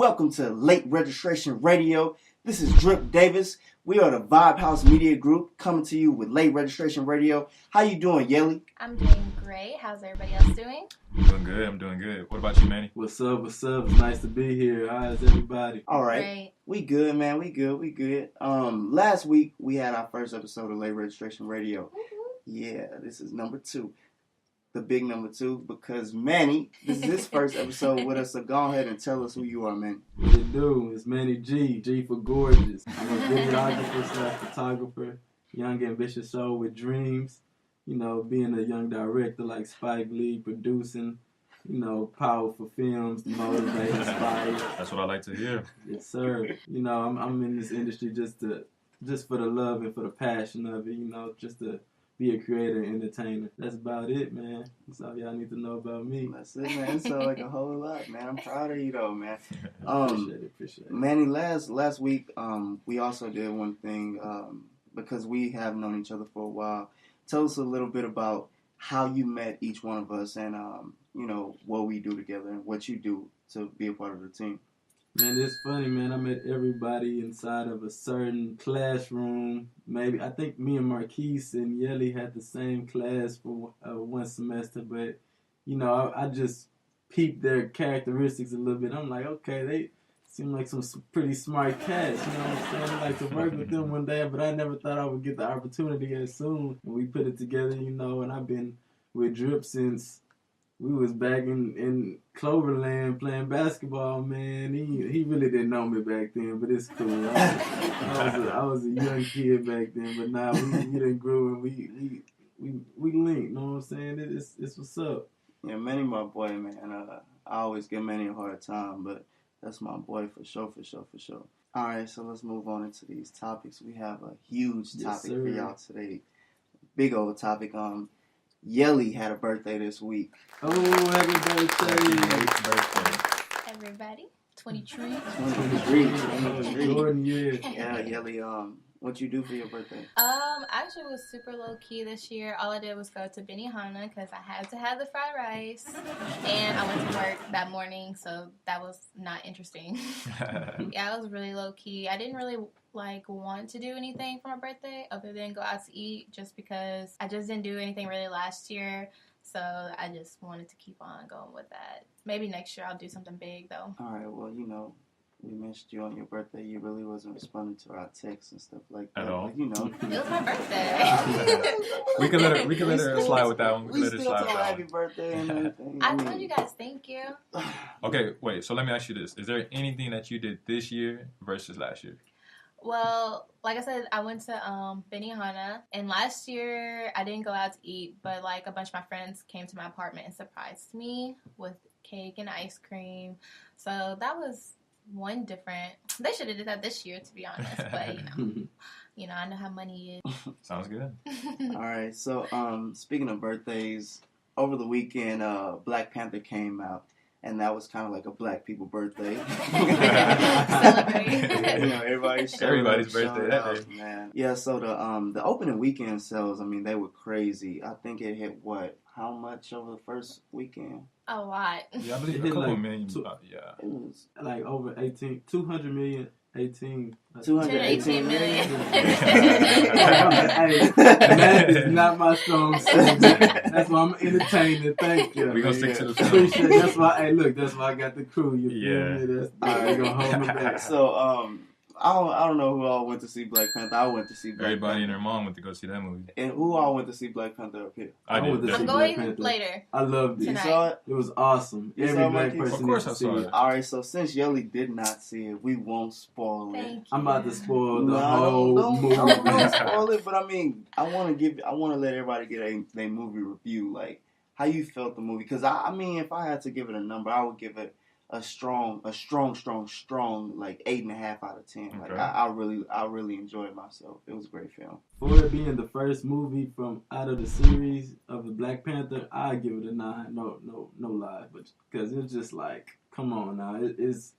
Welcome to Late Registration Radio. This is Drip Davis. We are the Vibehouse Media Group coming to you with Late Registration Radio. How you doing, Yelly? I'm doing great. How's everybody else doing? I'm doing good. What about you, Manny? What's up? It's nice to be here. How's everybody? All right. Great. We good, man. We good. Last week we had our first episode of Late Registration Radio. Mm-hmm. Yeah, this is number 2. The big number 2, because Manny, this is his first episode with us, so go ahead and tell us who you are, man. What it do? It's Manny G. G for gorgeous. I'm a videographer / photographer, young ambitious soul with dreams. You know, being a young director like Spike Lee, producing, you know, powerful films to motivate, inspire. That's what I like to hear. Yes, sir. You know, I'm in this industry just for the love and for the passion of it. You know, just to be a creator and entertainer. That's about it, man. That's all y'all need to know about me. That's it, man. It sounds like a whole lot, man. I'm proud of you, though, man. Appreciate it. Manny, last week, we also did one thing, because we have known each other for a while. Tell us a little bit about how you met each one of us and, you know, what we do together and what you do to be a part of the team. Man, it's funny, man. I met everybody inside of a certain classroom. Maybe, I think me and Marquis and Yelly had the same class for one semester, but, you know, I just peeped their characteristics a little bit. I'm like, okay, they seem like some pretty smart cats, you know what I'm saying? I'd like to work with them one day, but I never thought I would get the opportunity as soon. And we put it together, you know, and I've been with Drip since we was back in Cloverland playing basketball, man. He really didn't know me back then, but it's cool. I was a young kid back then, but now we done grew and we linked, know what I'm saying? It's what's up. Yeah, Manny my boy, man. I always give Manny a hard time, but that's my boy for sure. All right, so let's move on into these topics. We have a huge topic for y'all today. Big old topic. Yelly had a birthday this week. Oh, happy birthday. Everybody. 23. 23. Jordan, yeah. Yeah, Yelly, what you do for your birthday? Actually it was super low key this year. All I did was go to Benihana because I had to have the fried rice, and I went to work that morning, so that was not interesting. Yeah, it was really low key. I didn't really want to do anything for my birthday other than go out to eat, just because I just didn't do anything really last year. So I just wanted to keep on going with that. Maybe next year I'll do something big though. All right, well, you know, we mentioned you on your birthday. You really wasn't responding to our texts and stuff like that. At all. But, you know. It was my birthday. we can let her slide with that one. We still told happy birthday and everything. I told you guys thank you. Okay, wait, so let me ask you this. Is there anything that you did this year versus last year? Well, like I said, I went to Benihana, and last year I didn't go out to eat, but a bunch of my friends came to my apartment and surprised me with cake and ice cream. So that was one different. They should have did that this year, to be honest. But you know, I know how money is. Sounds good. All right. So, speaking of birthdays, over the weekend, Black Panther came out. And that was kind of like a black people birthday. Celebrate. You know, everybody's birthday that day. Man. Yeah, so the opening weekend sales, I mean, they were crazy. I think it hit how much over the first weekend? A lot. Yeah, I believe It a couple like million. It was like over 200 million. 218 million. Hey, that is not my strong suit. That's why I'm entertaining. Thank you. We're going to stick to the film. Appreciate it. That's why, that's why I got the crew. You feel me? That's going to hold me back. So, I don't know who all went to see Black Panther. I went to see Black Everybody Panther. and their mom went to go see that movie. And who all went to see Black Panther up here? I went to did. see I'm Black going Panther. later. I loved it. You Tonight. saw it? It was awesome. You Every saw it, black Marquis? person Of course needs I to saw see it. All right, so since Yelly did not see it, we won't spoil it. Thank you. I'm about to spoil the No, whole movie. don't spoil it. But I mean, I want to let everybody get a movie review, like how you felt the movie. Because I mean, if I had to give it a number, I would give it a strong, like 8.5 out of 10. Like Okay. I really enjoyed myself. It was a great film. For it being the first movie from out of the series of the Black Panther, I give it a 9. No lie, but because it's just like, come on now, it's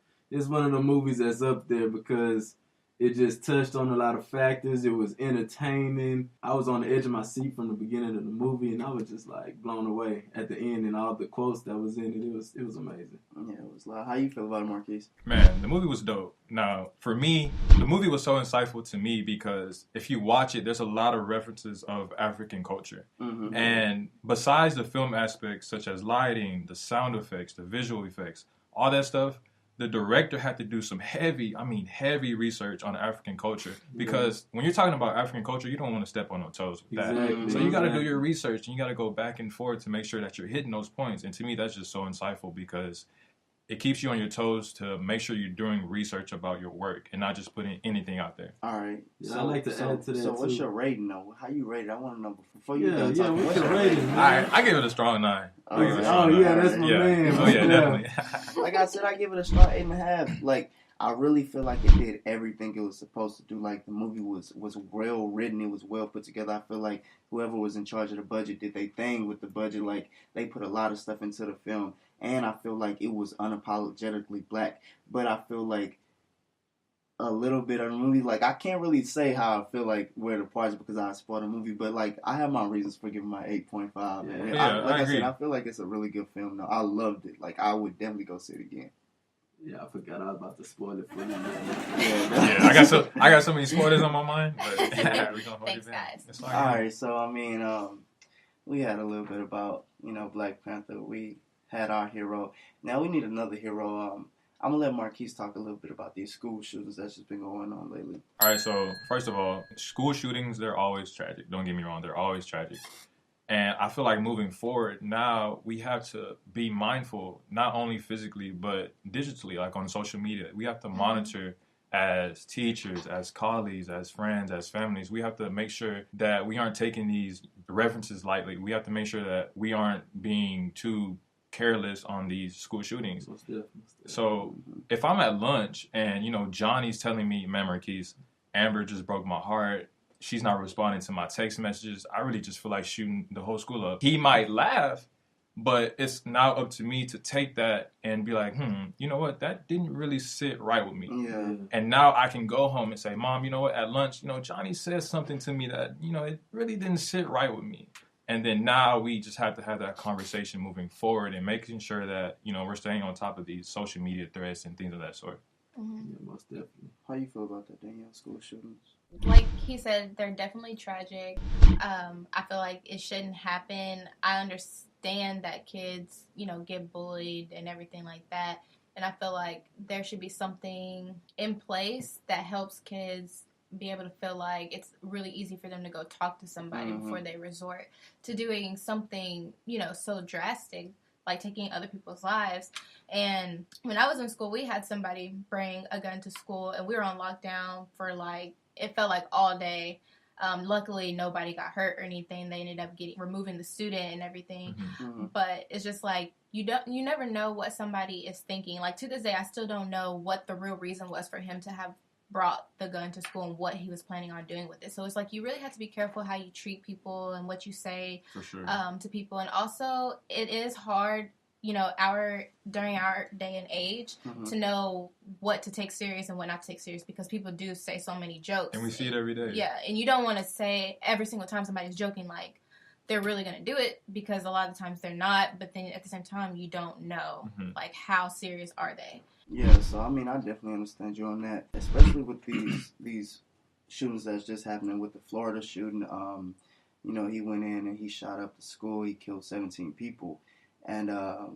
one of the movies that's up there because it just touched on a lot of factors. It was entertaining. I was on the edge of my seat from the beginning of the movie, and I was just like blown away at the end and all the quotes that was in it. It was amazing. Yeah, it was loud. How you feel about it, Marquis? Man, the movie was dope. Now, for me, the movie was so insightful to me because if you watch it, there's a lot of references of African culture. Mm-hmm. And besides the film aspects, such as lighting, the sound effects, the visual effects, all that stuff, the director had to do some heavy research on African culture because when you're talking about African culture, you don't want to step on no toes with that. Exactly. So you got to do your research and you got to go back and forth to make sure that you're hitting those points. And to me, that's just so insightful because it keeps you on your toes to make sure you're doing research about your work and not just putting anything out there. All right. Yeah, I like to add to that. So what's too. your rating though? How you rate it? I want to know before you Yeah, talking. what's your rating? All right, I give it a strong 9. Oh, That's my man. Oh yeah, definitely. Like I said, I give it a strong 8.5. Like I really feel like it did everything it was supposed to do. Like the movie was well written. It was well put together. I feel like whoever was in charge of the budget did their thing with the budget. Like they put a lot of stuff into the film. And I feel like it was unapologetically black. But I feel like a little bit of the movie, like I can't really say how I feel like where the parts because I spoiled the movie, but like I have my reasons for giving my 8.5. And I agree. said, I feel like it's a really good film though. I loved it. Like I would definitely go see it again. Yeah, I forgot I was about to spoil it for you. Yeah, I got so many spoilers on my mind, but we're gonna hold Thanks, it down. guys. All Alright, so I mean, we had a little bit about, Black Panther. We had our hero. Now we need another hero. I'm gonna let Marquis talk a little bit about these school shootings that's just been going on lately. All right, so first of all, school shootings, they're always tragic. Don't get me wrong, they're always tragic. And I feel like moving forward, now we have to be mindful, not only physically, but digitally, like on social media. We have to monitor as teachers, as colleagues, as friends, as families. We have to make sure that we aren't taking these references lightly. We have to make sure that we aren't being too careless on these school shootings. So if I'm at lunch and, Johnny's telling me, man, Marquis, Amber just broke my heart. She's not responding to my text messages. I really just feel like shooting the whole school up. He might laugh, but it's now up to me to take that and be like, you know what? That didn't really sit right with me. Yeah. And now I can go home and say, Mom, you know what? At lunch, Johnny said something to me that, it really didn't sit right with me. And then now we just have to have that conversation moving forward and making sure that, we're staying on top of these social media threats and things of that sort. Mm-hmm. Yeah, most definitely. How you feel about that, Danielle? School shootings? Like he said, they're definitely tragic. I feel like it shouldn't happen. I understand that kids, get bullied and everything like that. And I feel like there should be something in place that helps kids be able to feel like it's really easy for them to go talk to somebody before they resort to doing something, so drastic, like taking other people's lives. And when I was in school, we had somebody bring a gun to school, and we were on lockdown for it felt like all day. Luckily, nobody got hurt or anything. They ended up removing the student and everything. Mm-hmm. But it's just like you never know what somebody is thinking. Like to this day, I still don't know what the real reason was for him to have brought the gun to school and what he was planning on doing with it. So it's like you really have to be careful how you treat people and what you say For sure. to people. And also, it is hard, during our day and age to know what to take serious and what not to take serious because people do say so many jokes. And we see it every day. Yeah, and you don't want to say every single time somebody's joking like they're really going to do it because a lot of the times they're not, but then at the same time you don't know like how serious are they. Yeah, so I mean I definitely understand you on that, especially with these shootings that's just happening with the Florida shooting. He went in and he shot up the school, he killed 17 people. And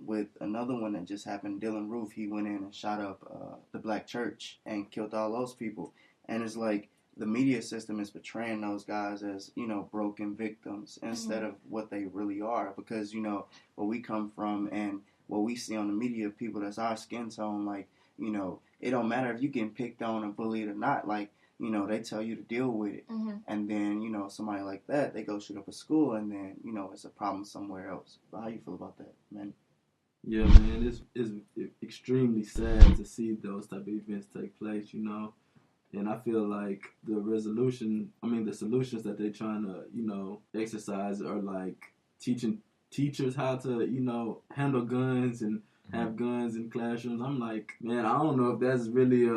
with another one that just happened, Dylan Roof, he went in and shot up the black church and killed all those people. And it's like the media system is portraying those guys as, broken victims instead of what they really are. Because, where we come from and what we see on the media, people that's our skin tone, like, it don't matter if you getting picked on or bullied or not. Like, they tell you to deal with it. And then, somebody like that, they go shoot up a school and then, it's a problem somewhere else. But how you feel about that, man? Yeah, man, it's extremely sad to see those type of events take place, And I feel like the solutions that they're trying to, exercise are like teaching teachers how to, handle guns and have guns in classrooms. I'm like, man, I don't know if that's really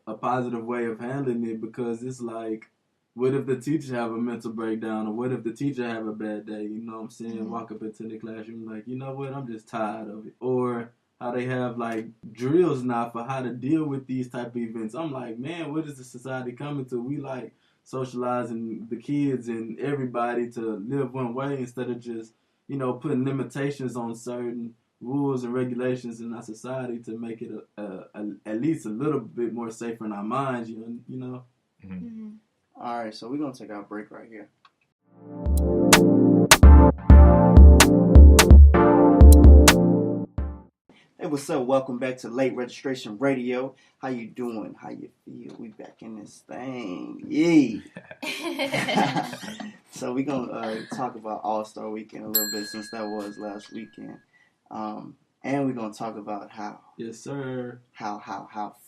a positive way of handling it, because it's like, what if the teacher have a mental breakdown, or what if the teacher have a bad day? You know what I'm saying? Walk up into the classroom like, you know what, I'm just tired of it. Or how they have like drills now for how to deal with these type of events. I'm like, man, what is the society coming to? We like socializing the kids and everybody to live one way instead of just, you know, putting limitations on certain rules and regulations in our society to make it at least a little bit more safer in our minds. You know. Mm-hmm. All right, so we're gonna take our break right here. Hey, what's up? Welcome back to Late Registration Radio. How you doing? How you feel? We back in this thing. Yay! So we're going to talk about AllStar Weekend a little bit, since that was last weekend. And we're going to talk about how... Yes, sir. How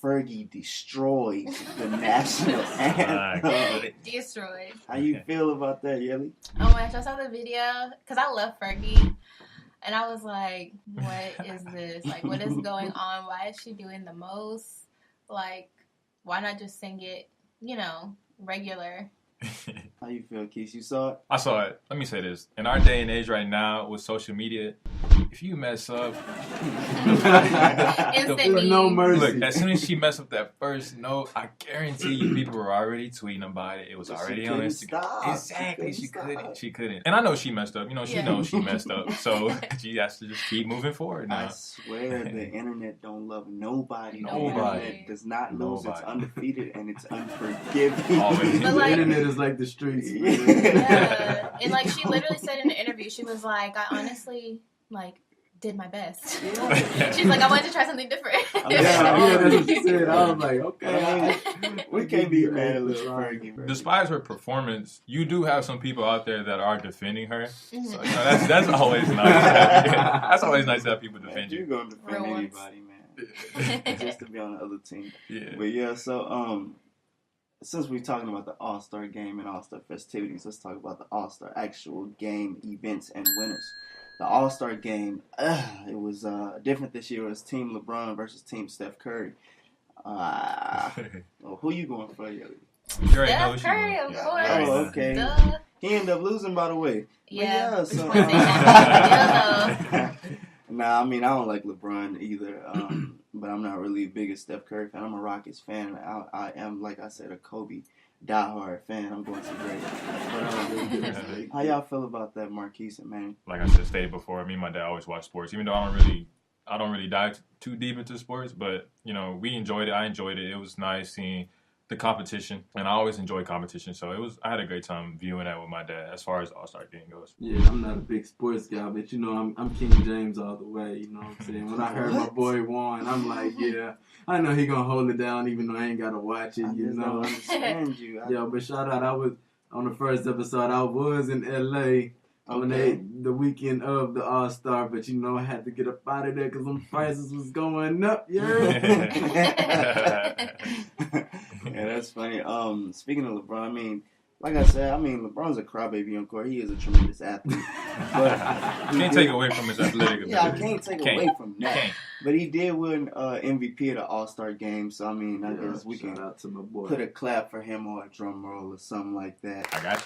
Fergie destroyed the national anthem. Destroyed. How you feel about that, Yelly? Oh my gosh, I saw the video, because I love Fergie. And I was like, what is this? Like, what is going on? Why is she doing the most? Like, why not just sing it, you know, regular? How you feel, Keith? You saw it? I saw it. Let me say this. In our day and age right now, with social media, if you mess up... no mercy. Look, as soon as she messed up that first note, I guarantee you people were already tweeting about it. It was already on Instagram. Exactly. She couldn't. And I know she messed up. You know, she knows she messed up. So she has to just keep moving forward now. I swear the internet don't love nobody. Nobody. The internet does not lose. It's undefeated and it's unforgiving. Always. But like, the internet is like the streets. Yeah. And like, she literally said in the interview, she was like, I honestly, like, did my best. She's like, I wanted to try something different. Yeah, that's what she said. I was like, okay. We can't be mad at little Fergie. Despite her performance, you do have some people out there that are defending her. So, you know, that's always nice. That's always nice to have people defend you. You're going to defend anybody, man. Just to be on the other team. Yeah. But yeah, so since we're talking about the AllStar Game and AllStar festivities, let's talk about the AllStar actual game events and winners. The AllStar Game, it was different this year. It was Team LeBron versus Team Steph Curry. Who you going for, Yelly? Steph Curry, of course. Oh, okay. Duh. He ended up losing, by the way. Yeah. So, nah, I mean, I don't like LeBron either. But I'm not really the biggest Steph Curry fan. I'm a Rockets fan. I am, like I said, a Kobe diehard fan. I'm going to great. How y'all feel about that, Marquis and Manny? Like I said, stated before, me and my dad always watch sports, even though I don't really dive too deep into sports, but you know, we enjoyed it. I enjoyed it. It was nice seeing the competition, and I always enjoy competition, so I had a great time viewing that with my dad as far as the AllStar Game goes. Yeah, I'm not a big sports guy, but you know, I'm King James all the way, you know what I'm saying? When I heard my boy won, I'm like, yeah, I know he gonna hold it down even though I ain't gotta watch it, you know. I understand you. Yeah, but shout out, I was on the first episode, I was in LA on the weekend of the AllStar, but you know, I had to get up out of there because them prices was going up, yeah. Yeah, that's funny. Speaking of LeBron, I mean, like I said, LeBron's a crybaby on court. He is a tremendous athlete. But you can't take away from his athletic ability. Yeah, I can't take away from that. But he did win MVP of the AllStar Game, so I mean, I guess we can put a clap for him or a drum roll or something like that. I got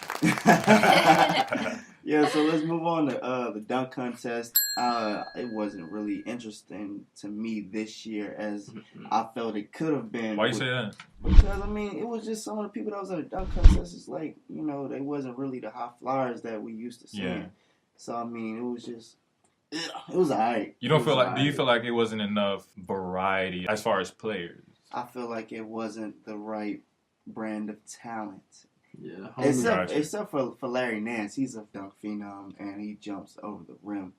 you. Yeah, so let's move on to the dunk contest. It wasn't really interesting to me this year as I felt it could have been. Why you say that? Because, I mean, it was just some of the people that was in the dunk contest. It's like, you know, they wasn't really the high flyers that we used to see. Yeah. So, I mean, it was just, it was all right. You don't feel like, do you feel like it wasn't enough variety as far as players? I feel like it wasn't the right brand of talent. Yeah, except for Larry Nance. He's a dunk phenom, and he jumps over the rim.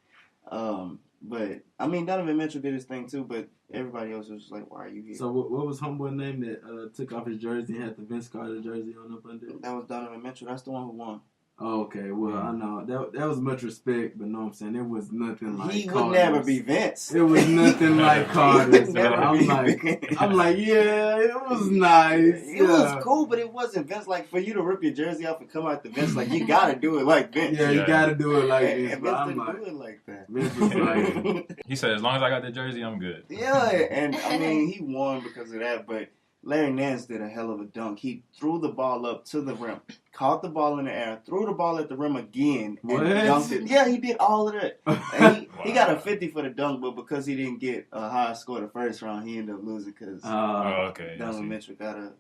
But, I mean, Donovan Mitchell did his thing, too, but everybody else was just like, why are you here? So, what was homeboy's name that took off his jersey and had the Vince Carter jersey on up under? That was Donovan Mitchell. That's the one who won. Okay, well, I know that was much respect, but know what I'm saying, it was nothing like he Carter's. would never be Vince. It was nothing like Carter's. Never I'm like, yeah, it was nice. It was cool, but it wasn't Vince. Like, for you to rip your jersey off and come out to Vince, like, you gotta do it like Vince. Yeah, you gotta do it like Vince. And Vince didn't do it like that. Vince was like, he said, as long as I got the jersey, I'm good. Yeah, and I mean, he won because of that, but Larry Nance did a hell of a dunk. He threw the ball up to the rim, caught the ball in the air, threw the ball at the rim again, and dunked it. Yeah, he did all of that. And he got a 50 for the dunk, but because he didn't get a high score the first round, he ended up losing because Donovan Mitchell got a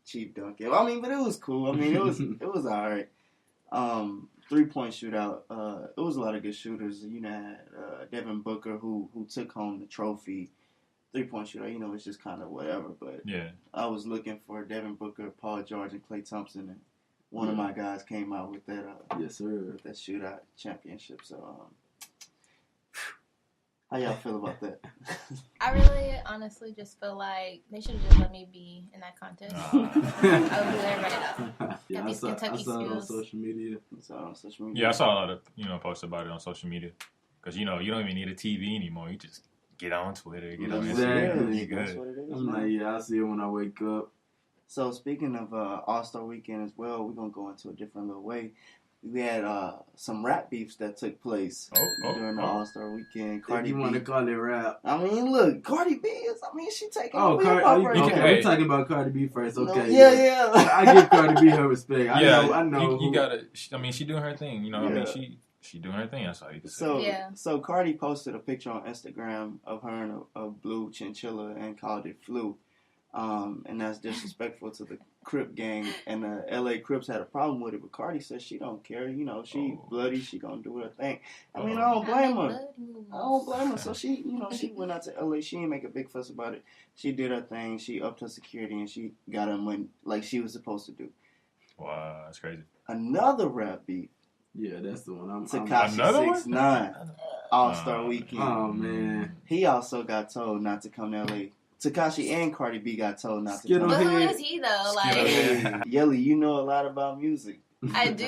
cheap dunk. Yeah, I mean, but it was cool. I mean, it was all right. 3-point shootout. It was a lot of good shooters. You know, had Devin Booker who took home the trophy. 3-point shootout, you know, it's just kind of whatever. But yeah, I was looking for Devin Booker, Paul George, and Klay Thompson, and one of my guys came out with that. Yes, sir. With that shootout championship. So, how y'all feel about that? I really, honestly, just feel like they should have just let me be in that contest. I would do that right now. Yeah, I saw it on social media. Yeah, I saw a lot of posts about it on social media because you don't even need a TV anymore. You just get on Twitter, get on Instagram. Exactly. That's what it is. I'm like, yeah, I see it when I wake up. So speaking of All-Star Weekend as well, we're going to go into a different little way. We had some rap beefs that took place during the All-Star Weekend. Cardi B. You want to call it rap? I mean, look, Cardi B is, she's taking over. Okay, we're talking about Cardi B first, okay. No, yeah. I give Cardi B her respect. I know. You got to, she doing her thing, you know what I mean? She doing her thing, that's all you can say. So Cardi posted a picture on Instagram of her in a blue chinchilla and called it flu. And that's disrespectful to the Crip gang. And the LA Crips had a problem with it, but Cardi says she don't care. You know, she bloody, she gonna do her thing. I mean, I don't blame her. So she went out to LA. She didn't make a big fuss about it. She did her thing. She upped her security and she got her money like she was supposed to do. Wow, that's crazy. Another rap beef. Yeah, that's the one. Tekashi 6ix9ine All-Star Weekend. Oh man, he also got told not to come to LA. Tekashi and Cardi B got told not to come. But who is he though? Like, Yelly, you know a lot about music. I do,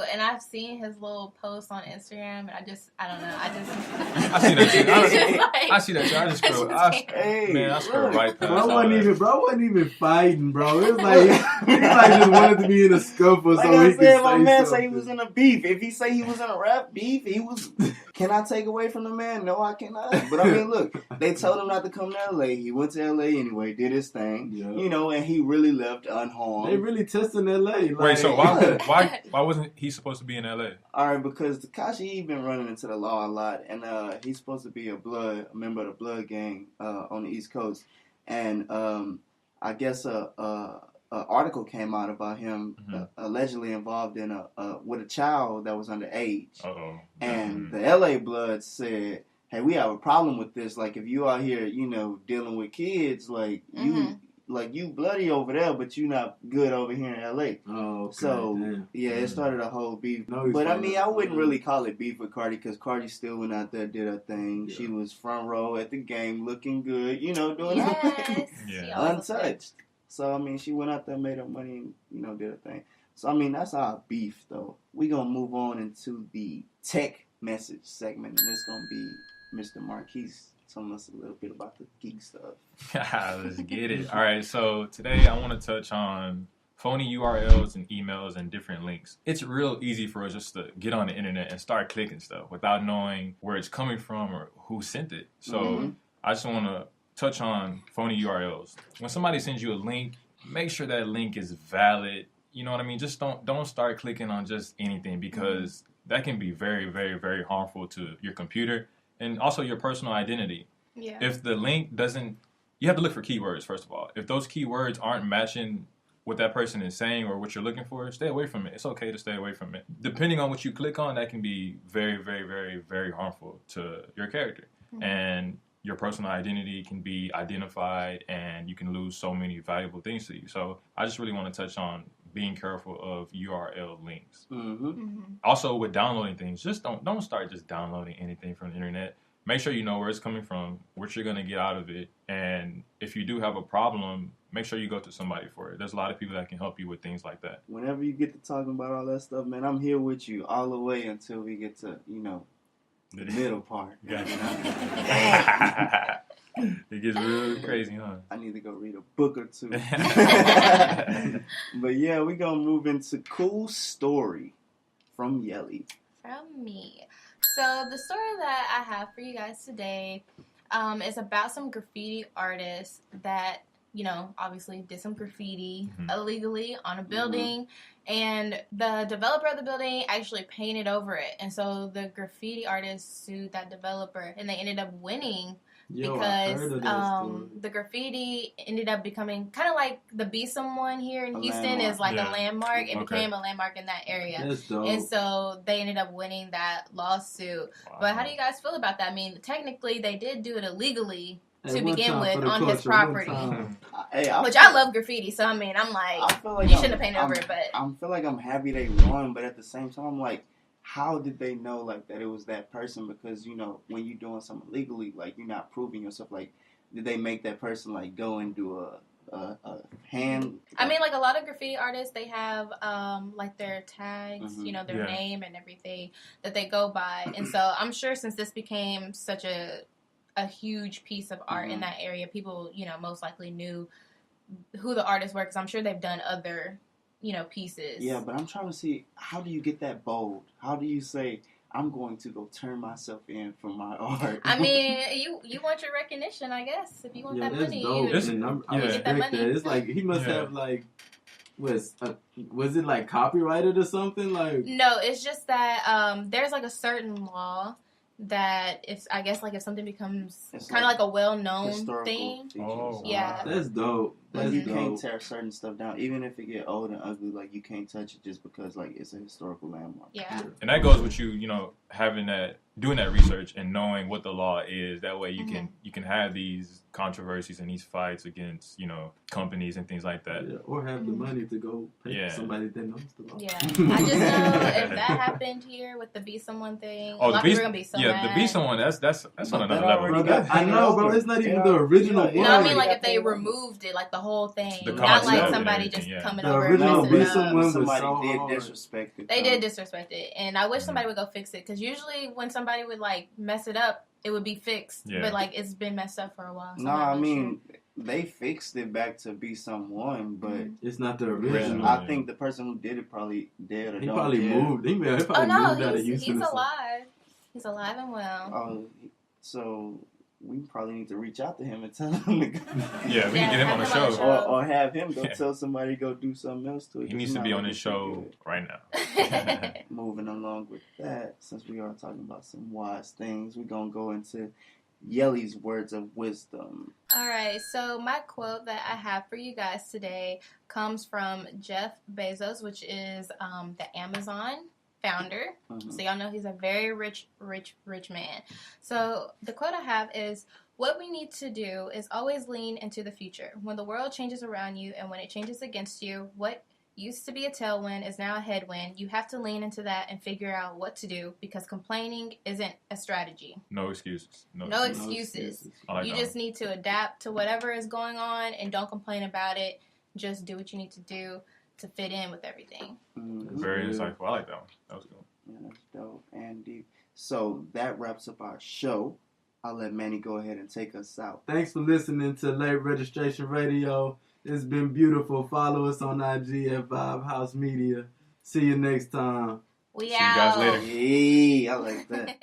and I've seen his little posts on Instagram, and I don't know. I see that too. I see that too. I just scroll. I scroll right past. Bro wasn't even fighting, bro. It was like he just wanted to be in a scuffle. Like I said, my man say he was in a beef. If he say he was in a rap beef, he was. Can I take away from the man? No, I cannot. But I mean, look, they told him not to come to LA. He went to LA anyway, did his thing, and he really left unharmed. They really testing LA. Like, wait, so why wasn't he supposed to be in LA? All right, because Tekashi, he been running into the law a lot, and he's supposed to be a member of the Blood gang on the East Coast, and I guess an article came out about him allegedly involved in with a child that was underage. And the LA Bloods said, "Hey, we have a problem with this. Like, if you out here, dealing with kids, like you bloody over there, but you not good over here in LA." Oh, okay. So it started a whole beef. But I mean, I wouldn't really call it beef with Cardi because Cardi still went out there, did her thing. Yeah. She was front row at the game, looking good, doing her thing, untouched. So I mean, she went out there, made her money, and did her thing. So I mean, that's our beef, though. We gonna move on into the tech message segment, and it's gonna be Mr. Marquis telling us a little bit about the geek stuff. Let's get it. All right, so today I want to touch on phony URLs and emails and different links. It's real easy for us just to get on the internet and start clicking stuff without knowing where it's coming from or who sent it. So I just want to touch on phony URLs. When somebody sends you a link, make sure that link is valid. You know what I mean? Just don't start clicking on just anything because that can be very, very, very harmful to your computer and also your personal identity. Yeah. If the link doesn't, you have to look for keywords, first of all. If those keywords aren't matching what that person is saying or what you're looking for, stay away from it. It's okay to stay away from it. Depending on what you click on, that can be very, very, very, very harmful to your character. And your personal identity can be identified and you can lose so many valuable things to you. So I just really want to touch on being careful of URL links. Also with downloading things, just don't start just downloading anything from the internet. Make sure you know where it's coming from, what you're going to get out of it. And if you do have a problem make sure you go to somebody for it. There's a lot of people that can help you with things like that. Whenever you get to talking about all that stuff, man, I'm here with you all the way until we get to, the middle part. Gotcha. It gets real crazy, huh? I need to go read a book or two. But yeah, we're going to move into cool story from Yelly. From me. So the story that I have for you guys today is about some graffiti artists that, obviously did some graffiti illegally on a building. And the developer of the building actually painted over it. And so the graffiti artist sued that developer, and they ended up winning. Because the graffiti ended up becoming kind of like the Be Someone here in Houston is like a landmark. It became a landmark in that area. That's dope. And so they ended up winning that lawsuit. Wow. But how do you guys feel about that? I mean, technically they did do it illegally to begin with on his property. Which I love graffiti, so I mean, I'm like you shouldn't have painted over it, but I feel like I'm happy they won, but at the same time I'm like, how did they know, like, that it was that person? Because, when you're doing something legally, like, you're not proving yourself. Like, did they make that person, like, go and do a hand? I mean, like, a lot of graffiti artists, they have, like, their tags, their name and everything that they go by. And so I'm sure since this became such a huge piece of art in that area, people, most likely knew who the artists were, because I'm sure they've done other pieces. Yeah, but I'm trying to see, how do you get that bold? How do you say, I'm going to go turn myself in for my art? I mean, you want your recognition, I guess. If you want that money, you get that money. It's like, he must have, like, was it, like, copyrighted or something? Like, no, it's just that there's, like, a certain law that if something becomes kind of like a well-known thing. Yeah. That's dope. Like, you can't tear certain stuff down, even if it get old and ugly. Like, you can't touch it just because, like, it's a historical landmark. Yeah. And that goes with you, doing that research and knowing what the law is. That way, you can have these controversies and these fights against, companies and things like that. Yeah. Or have the money to go pay somebody that knows the law. Yeah. I just know if that happened here with the Be Someone thing, a lot of people are gonna be so mad. The Be Someone, that's on another level. I know, bro. It's not even the original one. No, I mean, like, if they removed it, like, the whole thing. Not like somebody just coming over and messing it up. Somebody did disrespect it. They did disrespect it. And I wish somebody would go fix it. Because usually when somebody would, like, mess it up, it would be fixed. Yeah. But, like, it's been messed up for a while. So I mean, they fixed it back to Be Someone, but it's not the original. I think the person who did it probably did or he probably moved. He probably moved out of Houston. He's alive. He's alive and well. Oh, so we probably need to reach out to him and tell him to go. Yeah, we can get him on the show. Or have him go tell somebody to go do something else to it. He needs to be on this show right now. Moving along with that, since we are talking about some wise things, we're going to go into Yelly's words of wisdom. All right, so my quote that I have for you guys today comes from Jeff Bezos, which is the Amazon founder. So y'all know he's a very rich man. So the quote I have is, what we need to do is always lean into the future. When the world changes around you and when it changes against you, what used to be a tailwind is now a headwind. You have to lean into that and figure out what to do, because complaining isn't a strategy. No excuses. No excuses. You just need to adapt to whatever is going on and don't complain about it. Just do what you need to do to fit in with everything. Very insightful. I like that one. That was good. Yeah, that's dope and deep. So that wraps up our show. I'll let Manny go ahead and take us out. Thanks for listening to Late Registration Radio. It's been beautiful. Follow us on IG at Vibehouse Media. See you next time. See you guys later. Yeah, I like that.